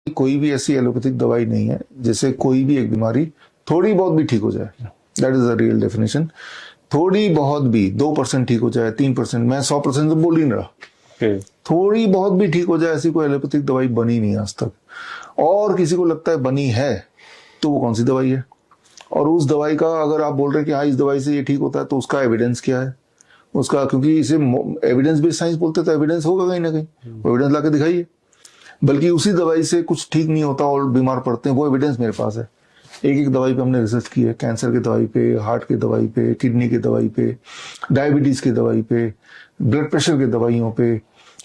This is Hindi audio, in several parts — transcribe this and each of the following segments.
कोई भी ऐसी एलोपैथिक दवाई नहीं है जिससे कोई भी एक बीमारी थोड़ी बहुत भी ठीक हो जाए। That is the real definition. थोड़ी बहुत भी 2% ठीक हो जाए, 3%, मैं 100% तो बोल ही नहीं रहा। थोड़ी बहुत भी ठीक हो जाए, ऐसी कोई एलोपैथिक दवाई बनी नहीं आज तक। और किसी को लगता है बनी है तो वो कौन सी दवाई है, और उस दवाई का अगर आप बोल रहे हैं कि हाँ इस दवाई से ये ठीक होता है तो उसका एविडेंस क्या है उसका, क्योंकि इसे एविडेंस बेस्ड साइंस बोलते हैं तो एविडेंस होगा कहीं ना कहीं, एविडेंस लाके दिखाइए। बल्कि उसी दवाई से कुछ ठीक नहीं होता और बीमार पड़ते हैं, वो एविडेंस मेरे पास है। एक एक दवाई पे हमने रिसर्च की है, कैंसर की दवाई पे, हार्ट की दवाई पे, किडनी की दवाई पे, डायबिटीज की दवाई पे, ब्लड प्रेशर की दवाइयों पे,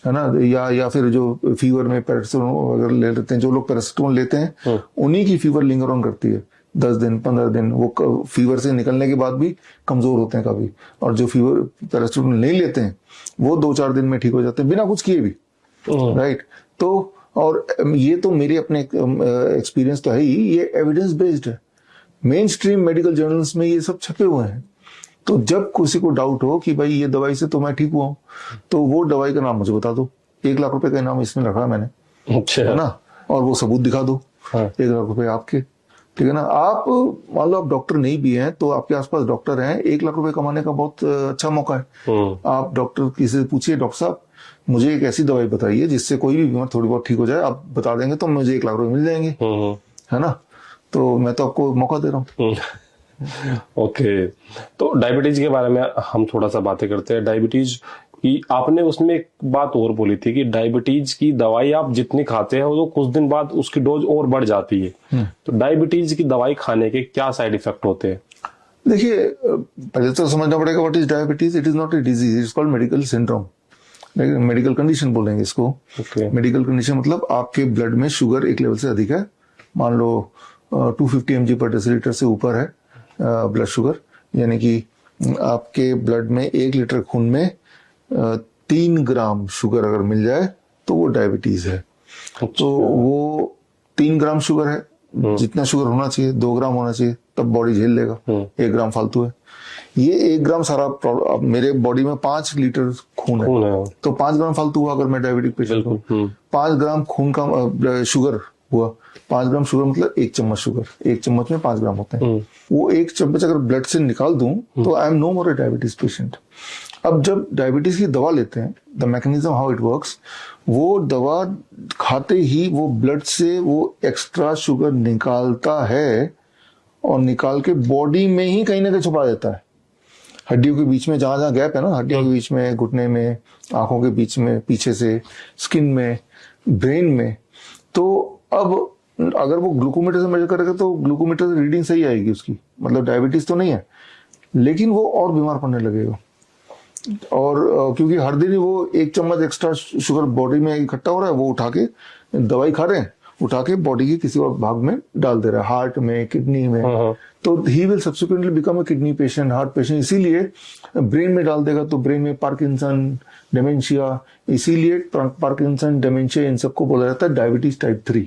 है ना, या फिर जो फीवर में पैरासिटामोल अगर ले लेते हैं, जो लोग पैरासिटामोल लेते हैं उन्हीं की फीवर लिंगर ऑन करती है 10 दिन 15 दिन, वो फीवर से निकलने के बाद भी कमजोर होते हैं काफी। और जो फीवर पैरासिटामोल नहीं लेते हैं वो 2-4 दिन में ठीक हो जाते हैं बिना कुछ किए भी। राइट। तो और ये तो मेरे अपने एक्सपीरियंस तो है ही, ये एविडेंस बेस्ड है। मेन स्ट्रीम मेडिकल जर्नल्स में ये सब छपे हुए हैं। तो जब किसी को डाउट हो कि भाई ये दवाई से तो मैं ठीक हुआ हूं, तो वो दवाई का नाम मुझे बता दो। 1 लाख रुपए का इनाम इसमें रखा है मैंने, अच्छा है ना, और वो सबूत दिखा दो। हाँ। 1 लाख रुपए आपके, ठीक है ना। आप मान लो आप डॉक्टर नहीं भी हैं तो आपके आसपास डॉक्टर हैं, 1 लाख रुपए कमाने का बहुत अच्छा मौका है। आप डॉक्टर किसी से पूछिए, डॉक्टर साहब मुझे एक ऐसी दवाई बताइए जिससे कोई भी बीमार थोड़ी बहुत ठीक हो जाए, आप बता देंगे तो मुझे 1 लाख रुपए मिल जाएंगे, है ना। तो मैं तो आपको मौका दे रहा हूँ। ओके, तो डायबिटीज के बारे में हम थोड़ा सा बातें करते हैं। डायबिटीज की आपने उसमें एक बात और बोली थी कि डायबिटीज की दवाई आप जितनी खाते हैं वो कुछ दिन बाद उसकी डोज और बढ़ जाती है। तो डायबिटीज की दवाई खाने के क्या साइड इफेक्ट होते हैं? देखिए, पहले तो समझना पड़ेगा what is diabetes. It is not a disease, it's called medical syndrome, medical condition बोलेंगे इसको। मेडिकल कंडीशन मतलब आपके ब्लड में शुगर एक लेवल से अधिक है, मान लो 250 mg पर डेसीलीटर से ऊपर है ब्लड शुगर, यानी कि आपके ब्लड में 1 लीटर खून में 3 ग्राम शुगर अगर मिल जाए तो वो डायबिटीज है। अच्छा। तो वो 3 ग्राम शुगर है, जितना शुगर होना चाहिए 2 ग्राम होना चाहिए, तब बॉडी झेल लेगा। 1 ग्राम फालतू है, ये 1 ग्राम सारा प्रॉब्लम। मेरे बॉडी में 5 लीटर खून है तो 5 ग्राम फालतू हुआ अगर मैं डायबिटिक पेशेंट हूँ। 5 ग्राम खून का शुगर हुआ, 5 ग्राम शुगर मतलब 1 चम्मच शुगर, 1 चम्मच में 5 ग्राम होते हैं। वो 1 चम्मच अगर ब्लड से निकाल दूं तो I am no more a diabetes patient. अब जब डायबिटीज की दवा लेते हैं, the mechanism how it works, वो दवा खाते ही वो ब्लड से वो एक्स्ट्रा शुगर निकालता है और निकाल के बॉडी में ही कहीं ना कहीं छुपा देता है। हड्डियों के बीच में जहां गैप है ना, हड्डियों के बीच में, घुटने में, आंखों के बीच में, पीछे से, स्किन में, ब्रेन में। तो अब अगर वो ग्लूकोमीटर से मेजर करेगा तो ग्लूकोमीटर से रीडिंग सही आएगी उसकी, मतलब डायबिटीज तो नहीं है, लेकिन वो और बीमार पड़ने लगेगा। और क्योंकि हर दिन ही वो 1 चम्मच एक्स्ट्रा शुगर बॉडी में इकट्ठा हो रहा है, वो उठा के दवाई खा रहे हैं, उठा के बॉडी के किसी और भाग में डाल दे रहा है, हार्ट में, किडनी में। तो he will subsequently become a kidney patient, heart patient. इसीलिए ब्रेन में डाल देगा तो ब्रेन में पार्किंसन, डेमेंशिया, इसीलिए पार्किंसन, डेमेंशिया, इन सबको बोला जाता है डायबिटीज टाइप 3।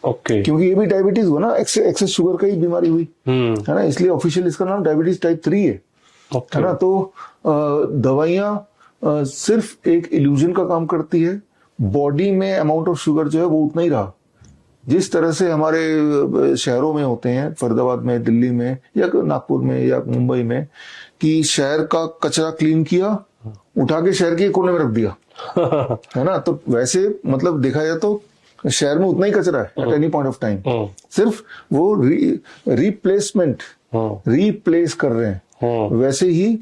ओके। क्योंकि ये भी डायबिटीज हुआ ना, एक्सेस शुगर का ही बीमारी हुई, है ना, इसलिए ऑफिशियल इसका नाम डायबिटीज टाइप 3 है। है ना। तो दवाइयां सिर्फ एक इल्यूजन का काम करती है। बॉडी में अमाउंट ऑफ शुगर जो है वो उतना ही रहा, जिस तरह से हमारे शहरों में होते हैं, फरीदाबाद में, दिल्ली में, या नागपुर में, या मुंबई में, कि शहर का कचरा क्लीन किया, उठा के शहर के कोने में रख दिया, है ना। तो वैसे मतलब देखा जाए तो शहर में उतना ही कचरा है at any point of time, सिर्फ वो रिप्लेस कर रहे हैं। वैसे ही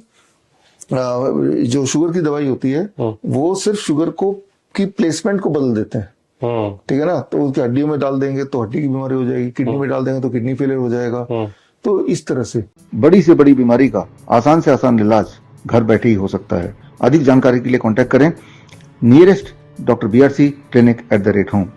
जो शुगर की दवाई होती है वो सिर्फ शुगर को की प्लेसमेंट को बदल देते हैं, ठीक है ना। तो उसकी हड्डियों में डाल देंगे तो हड्डी की बीमारी हो जाएगी, किडनी में डाल देंगे तो किडनी फेलियर हो जाएगा। तो इस तरह से बड़ी से बड़ी बीमारी का आसान से आसान इलाज घर बैठे ही हो सकता है। अधिक जानकारी के लिए कांटेक्ट करें nearest doctor BRC clinic @home।